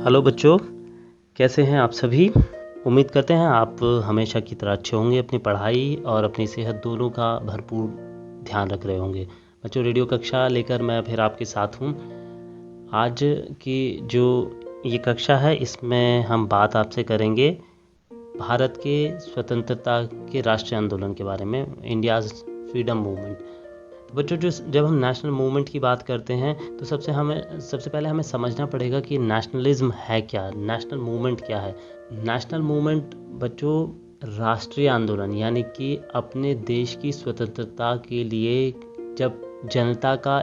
Hello बच्चों, कैसे हैं आप सभी। उम्मीद करते हैं आप हमेशा की तरह अच्छे होंगे, अपनी पढ़ाई और अपनी सेहत दोनों का भरपूर ध्यान रख रहे होंगे। बच्चों, रेडियो कक्षा लेकर मैं फिर आपके साथ हूँ। आज की जो ये कक्षा है इसमें हम बात आपसे करेंगे भारत के स्वतंत्रता के राष्ट्रीय आंदोलन के बारे में, इंडियाज़ फ्रीडम मूवमेंट। तो बच्चों, जब हम नेशनल मूवमेंट की बात करते हैं तो सबसे पहले हमें समझना पड़ेगा कि नेशनलिज्म है क्या, नेशनल मूवमेंट क्या है। नेशनल मूवमेंट बच्चों राष्ट्रीय आंदोलन, यानी कि अपने देश की स्वतंत्रता के लिए जब जनता का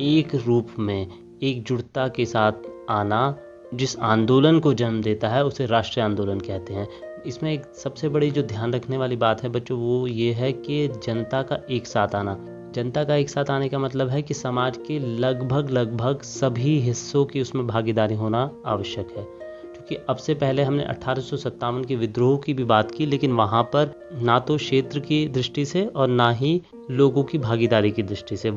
एक रूप में एकजुटता के साथ आना जिस आंदोलन को जन्म देता है उसे राष्ट्रीय आंदोलन कहते हैं। इसमें एक सबसे बड़ी जो ध्यान रखने वाली बात है बच्चों वो ये है कि जनता का एक साथ आना। जनता का एक साथ आने का मतलब है कि समाज के लगभग सभी हिस्सों की उसमें भागीदारी होना आवश्यक है। क्योंकि अब से पहले हमने 1857 के विद्रोह की भी बात की, लेकिन वहाँ पर ना तो क्षेत्र की दृष्टि से और ना ही लोगों की भागीदारी की दृष्टि से,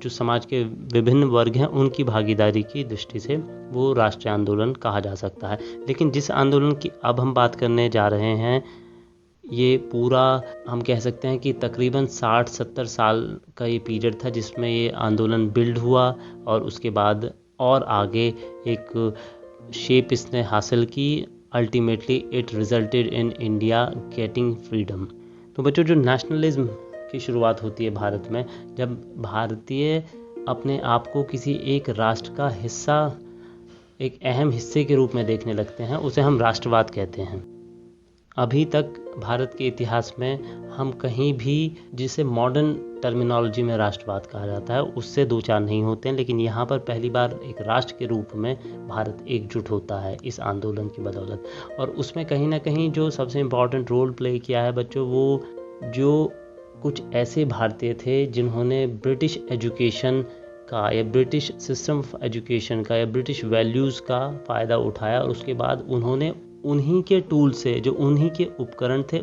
समाज के विभिन्न वर्ग हैं उनकी भागीदारी की दृष्टि से वो राष्ट्रीय आंदोलन कहा जा सकता है। लेकिन जिस आंदोलन की अब हम बात करने जा रहे हैं ये पूरा हम कह सकते हैं कि तकरीबन 60-70 साल का ये पीरियड था जिसमें ये आंदोलन बिल्ड हुआ और उसके बाद और आगे एक शेप इसने हासिल की। Ultimately it resulted in India getting freedom. तो बच्चों, जो नेशनलिज्म की शुरुआत होती है भारत में, जब भारतीय अपने आप को किसी एक राष्ट्र का हिस्सा, एक अहम हिस्से के रूप में देखने लगते हैं, उसे हम राष्ट्रवाद कहते हैं। अभी तक भारत के इतिहास में हम कहीं भी जिसे मॉडर्न टर्मिनोलॉजी में राष्ट्रवाद कहा जाता है उससे दो चार नहीं होते हैं, लेकिन यहाँ पर पहली बार एक राष्ट्र के रूप में भारत एकजुट होता है इस आंदोलन की बदौलत। और उसमें कहीं ना कहीं जो सबसे इम्पोर्टेंट रोल प्ले किया है बच्चों, वो जो कुछ ऐसे भारतीय थे जिन्होंने ब्रिटिश एजुकेशन का या ब्रिटिश सिस्टम ऑफ एजुकेशन का या ब्रिटिश वैल्यूज़ का फ़ायदा उठाया और उसके बाद उन्होंने उन्हीं के टूल से, जो उन्हीं के उपकरण थे,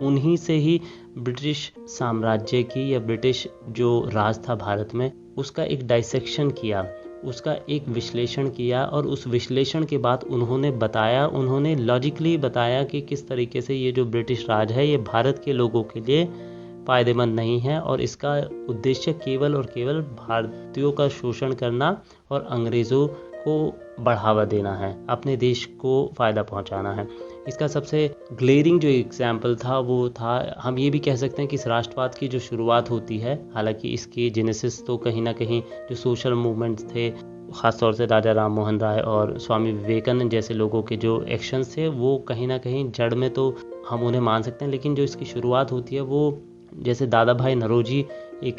उन्हीं से ही ब्रिटिश साम्राज्य की या ब्रिटिश जो राज था भारत में उसका एक डाइसेक्शन किया, उसका एक विश्लेषण किया। और उस विश्लेषण के बाद उन्होंने लॉजिकली बताया कि किस तरीके से ये जो ब्रिटिश राज है ये भारत के लोगों के लिए फ़ायदेमंद नहीं है और इसका उद्देश्य केवल और केवल भारतीयों का शोषण करना और अंग्रेज़ों को बढ़ावा देना है, अपने देश को फ़ायदा पहुंचाना है। इसका सबसे ग्लेरिंग जो एग्जाम्पल था वो था, हम ये भी कह सकते हैं कि इस राष्ट्रवाद की जो शुरुआत होती है, हालांकि इसकी जेनेसिस तो कहीं ना कहीं जो सोशल मूवमेंट्स थे, ख़ासतौर से राजा राम मोहन राय और स्वामी विवेकानंद जैसे लोगों के जो एक्शंस थे वो कहीं ना कहीं जड़ में तो हम उन्हें मान सकते हैं, लेकिन जो इसकी शुरुआत होती है वो जैसे दादा भाई नौरोजी, एक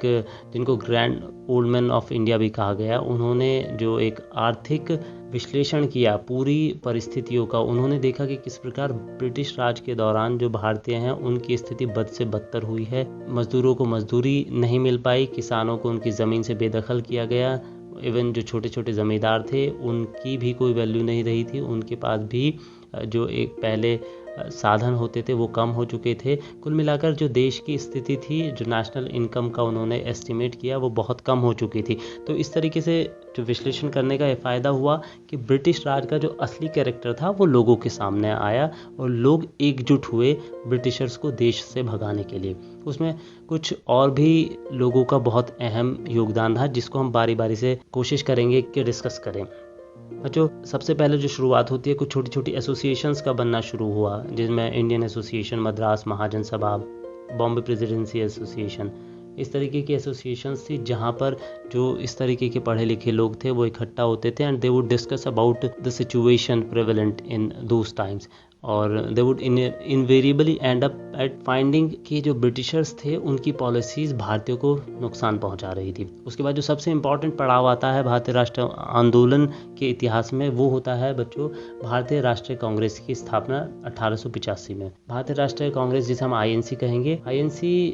जिनको grand old man of India भी कहा गया, उन्होंने जो एक आर्थिक विश्लेषण किया पूरी परिस्थितियों का, उन्होंने देखा कि किस प्रकार ब्रिटिश राज के दौरान जो भारतीय हैं उनकी स्थिति बद से बदतर हुई है। मजदूरों को मजदूरी नहीं मिल पाई, किसानों को उनकी ज़मीन से बेदखल किया गया, इवन जो छोटे छोटे ज़मींदार थे उनकी भी कोई वैल्यू नहीं रही थी, उनके पास भी जो एक पहले साधन होते थे वो कम हो चुके थे। कुल मिलाकर जो देश की स्थिति थी, जो नेशनल इनकम का उन्होंने एस्टिमेट किया, वो बहुत कम हो चुकी थी। तो इस तरीके से जो विश्लेषण करने का ये फ़ायदा हुआ कि ब्रिटिश राज का जो असली कैरेक्टर था वो लोगों के सामने आया और लोग एकजुट हुए ब्रिटिशर्स को देश से भगाने के लिए। उसमें कुछ और भी लोगों का बहुत अहम योगदान था जिसको हम बारी बारी से कोशिश करेंगे कि डिस्कस करें। बच्चों, सबसे पहले जो शुरुआत होती है कुछ छोटी छोटी एसोसिएशंस का बनना शुरू हुआ, जिसमें इंडियन एसोसिएशन, मद्रास महाजन सभा, बॉम्बे प्रेसिडेंसी एसोसिएशन, इस तरीके की एसोसिएशंस थी जहाँ पर जो इस तरीके के पढ़े लिखे लोग थे वो इकट्ठा होते थे and they would discuss about the situation prevalent in those times, और they would invariably end up at finding कि जो ब्रिटिशर्स थे उनकी पॉलिसीज़ भारतीयों को नुकसान पहुंचा रही थी। उसके बाद जो सबसे इम्पॉर्टेंट पड़ाव आता है भारतीय राष्ट्र आंदोलन के इतिहास में वो होता है बच्चों भारतीय राष्ट्रीय कांग्रेस की स्थापना 1885 में। भारतीय राष्ट्रीय कांग्रेस जिसे हम आईएनसी कहेंगे, आईएनसी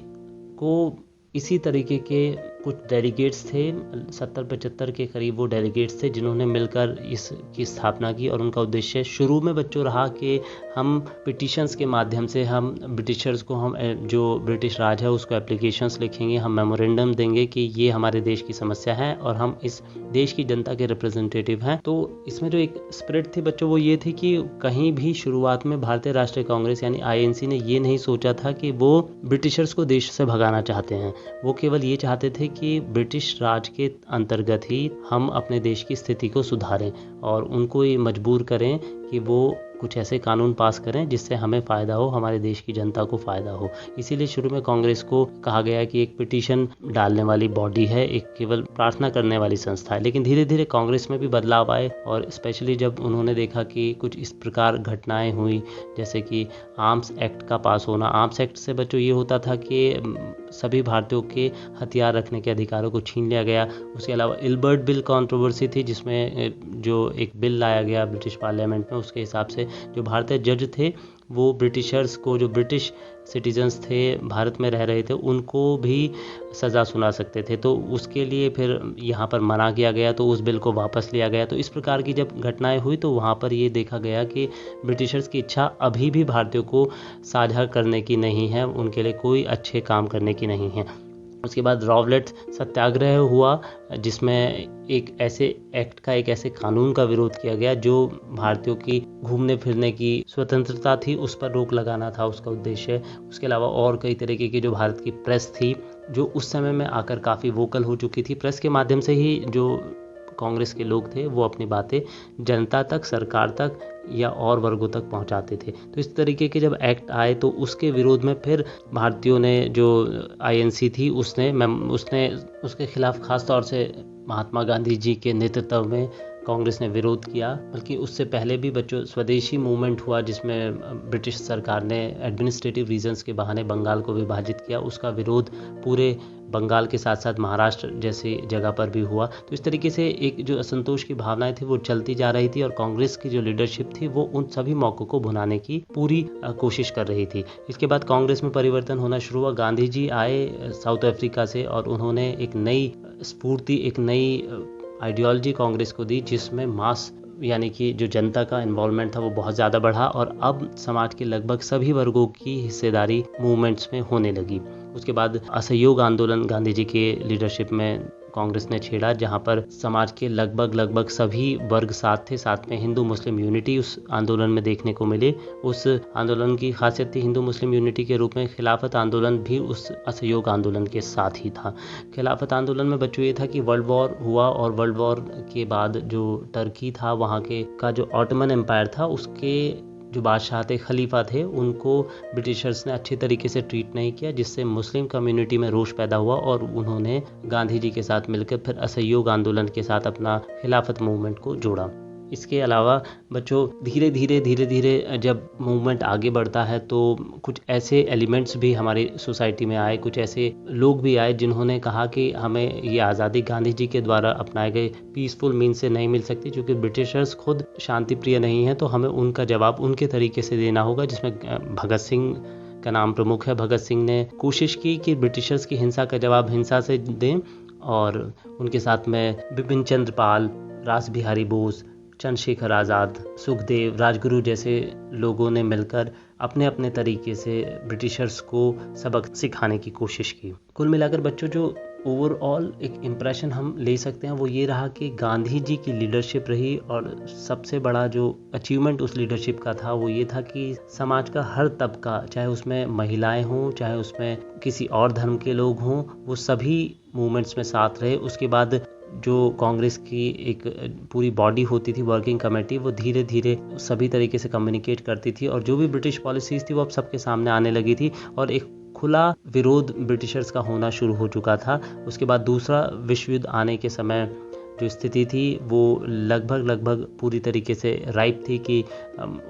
को इसी तरीके के कुछ डेलीगेट्स थे, 70-75 के करीब वो डेलीगेट्स थे जिन्होंने मिलकर इसकी स्थापना की। और उनका उद्देश्य शुरू में बच्चों रहा कि हम पिटिशंस के माध्यम से हम ब्रिटिशर्स को, हम जो ब्रिटिश राज है उसको एप्लीकेशंस लिखेंगे, हम मेमोरेंडम देंगे कि ये हमारे देश की समस्या है और हम इस देश की जनता के रिप्रेजेंटेटिव हैं। तो इसमें जो एक स्पिरिट थी बच्चों वो ये थी कि कहीं भी शुरुआत में भारतीय राष्ट्रीय कांग्रेस यानी आईएनसी ने ये नहीं सोचा था कि वो ब्रिटिशर्स को देश से भगाना चाहते हैं। वो केवल ये चाहते थे कि ब्रिटिश राज के अंतर्गत ही हम अपने देश की स्थिति को सुधारें और उनको ये मजबूर करें कि वो कुछ ऐसे कानून पास करें जिससे हमें फ़ायदा हो, हमारे देश की जनता को फ़ायदा हो। इसीलिए शुरू में कांग्रेस को कहा गया कि एक पिटीशन डालने वाली बॉडी है, एक केवल प्रार्थना करने वाली संस्था है। लेकिन धीरे धीरे कांग्रेस में भी बदलाव आए और स्पेशली जब उन्होंने देखा कि कुछ इस प्रकार घटनाएं हुई, जैसे कि आर्म्स एक्ट का पास होना। आर्म्स एक्ट से बच्चों ये होता था कि सभी भारतीयों के हथियार रखने के अधिकारों को छीन लिया गया। उसके अलावा इल्बर्ट बिल कंट्रोवर्सी थी जिसमें जो एक बिल लाया गया ब्रिटिश पार्लियामेंट में, उसके हिसाब से जो भारतीय जज थे वो ब्रिटिशर्स को, जो ब्रिटिश सिटीजन्स थे भारत में रह रहे थे, उनको भी सज़ा सुना सकते थे। तो उसके लिए फिर यहाँ पर मना किया गया, तो उस बिल को वापस लिया गया। तो इस प्रकार की जब घटनाएं हुई तो वहाँ पर ये देखा गया कि ब्रिटिशर्स की इच्छा अभी भी भारतीयों को साझा करने की नहीं है, उनके लिए कोई अच्छे काम करने की नहीं है। उसके बाद रॉवलेट सत्याग्रह हुआ जिसमें एक ऐसे एक्ट का, एक ऐसे कानून का विरोध किया गया जो भारतीयों की घूमने फिरने की स्वतंत्रता थी उस पर रोक लगाना था उसका उद्देश्य। उसके अलावा और कई तरीके की जो भारत की प्रेस थी जो उस समय में आकर काफ़ी वोकल हो चुकी थी, प्रेस के माध्यम से ही जो कांग्रेस के लोग थे वो अपनी बातें जनता तक, सरकार तक या और वर्गों तक पहुंचाते थे। तो इस तरीके के जब एक्ट आए तो उसके विरोध में फिर भारतीयों ने, जो आईएनसी थी उसने उसके खिलाफ खास तौर से महात्मा गांधी जी के नेतृत्व में कांग्रेस ने विरोध किया। बल्कि उससे पहले भी बच्चों स्वदेशी मूवमेंट हुआ जिसमें ब्रिटिश सरकार ने एडमिनिस्ट्रेटिव रीजंस के बहाने बंगाल को विभाजित किया। उसका विरोध पूरे बंगाल के साथ साथ महाराष्ट्र जैसी जगह पर भी हुआ। तो इस तरीके से एक जो असंतोष की भावनाएं थी वो चलती जा रही थी और कांग्रेस की जो लीडरशिप थी वो उन सभी मौकों को भुनाने की पूरी कोशिश कर रही थी। इसके बाद कांग्रेस में परिवर्तन होना शुरू हुआ। गांधी जी आए साउथ अफ्रीका से और उन्होंने एक नई स्फूर्ति, एक नई आइडियोलॉजी कांग्रेस को दी जिसमें मास यानी कि जो जनता का इन्वॉल्वमेंट था वो बहुत ज़्यादा बढ़ा और अब समाज के लगभग सभी वर्गों की हिस्सेदारी मूवमेंट्स में होने लगी। उसके बाद असहयोग आंदोलन गांधी जी के लीडरशिप में कांग्रेस ने छेड़ा जहां पर समाज के लगभग सभी वर्ग साथ थे। साथ में हिंदू मुस्लिम यूनिटी उस आंदोलन में देखने को मिले। उस आंदोलन की खासियत थी हिंदू मुस्लिम यूनिटी के रूप में खिलाफत आंदोलन भी उस असहयोग आंदोलन के साथ ही था। खिलाफत आंदोलन में बच्चों ये था कि वर्ल्ड वॉर हुआ और वर्ल्ड वॉर के बाद जो टर्की था वहाँ के का जो ऑटोमन एम्पायर था उसके जो बादशाह थे, खलीफा थे, उनको ब्रिटिशर्स ने अच्छे तरीके से ट्रीट नहीं किया जिससे मुस्लिम कम्युनिटी में रोष पैदा हुआ और उन्होंने गांधी जी के साथ मिलकर फिर असहयोग आंदोलन के साथ अपना खिलाफत मूवमेंट को जोड़ा। इसके अलावा बच्चों धीरे धीरे जब मूवमेंट आगे बढ़ता है तो कुछ ऐसे एलिमेंट्स भी हमारी सोसाइटी में आए, कुछ ऐसे लोग भी आए जिन्होंने कहा कि हमें ये आज़ादी गांधी जी के द्वारा अपनाए गए पीसफुल मीन से नहीं मिल सकती, क्योंकि ब्रिटिशर्स खुद शांति प्रिय नहीं है तो हमें उनका जवाब उनके तरीके से देना होगा, जिसमें भगत सिंह का नाम प्रमुख है। भगत सिंह ने कोशिश की कि ब्रिटिशर्स की हिंसा का जवाब हिंसा से दें और उनके साथ में बिपिन चंद्र पाल, रास बिहारी बोस, चंद्रशेखर आज़ाद, सुखदेव, राजगुरु जैसे लोगों ने मिलकर अपने अपने तरीके से ब्रिटिशर्स को सबक सिखाने की कोशिश की। कुल मिलाकर बच्चों जो ओवरऑल एक इम्प्रेशन हम ले सकते हैं वो ये रहा कि गांधी जी की लीडरशिप रही और सबसे बड़ा जो अचीवमेंट उस लीडरशिप का था वो ये था कि समाज का हर तबका, चाहे उसमें महिलाएं हों, चाहे उसमें किसी और धर्म के लोग हों, वो सभी मूवमेंट्स में साथ रहे। उसके बाद जो कांग्रेस की एक पूरी बॉडी होती थी वर्किंग कमेटी, वो धीरे धीरे सभी तरीके से कम्युनिकेट करती थी और जो भी ब्रिटिश पॉलिसीज थी वो अब सबके सामने आने लगी थी और एक खुला विरोध ब्रिटिशर्स का होना शुरू हो चुका था। उसके बाद दूसरा विश्व युद्ध आने के समय जो स्थिति थी वो लगभग पूरी तरीके से राइप थी कि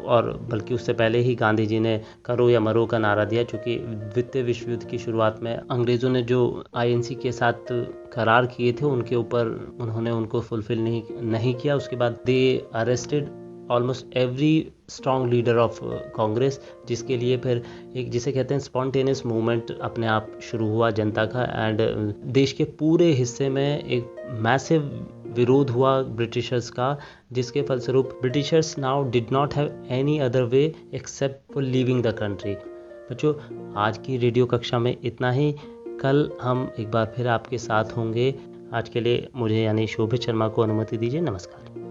और बल्कि उससे पहले ही गांधी जी ने करो या मरो का नारा दिया, क्योंकि द्वितीय विश्व युद्ध की शुरुआत में अंग्रेज़ों ने जो आईएनसी के साथ करार किए थे उनके ऊपर उन्होंने उनको फुलफिल नहीं किया। उसके बाद they arrested almost every strong leader of Congress, जिसके लिए फिर एक जिसे कहते हैं स्पॉन्टेनियस मूवमेंट अपने आप शुरू हुआ जनता का। एंड देश के पूरे हिस्से में एक मैसिव विरोध हुआ ब्रिटिशर्स का, जिसके फलस्वरूप Britishers now did not have any other way except for leaving the country. बच्चों, आज की रेडियो कक्षा में इतना ही। कल हम एक बार फिर आपके साथ होंगे। आज के लिए मुझे यानी शोभित शर्मा को अनुमति दीजिए। नमस्कार।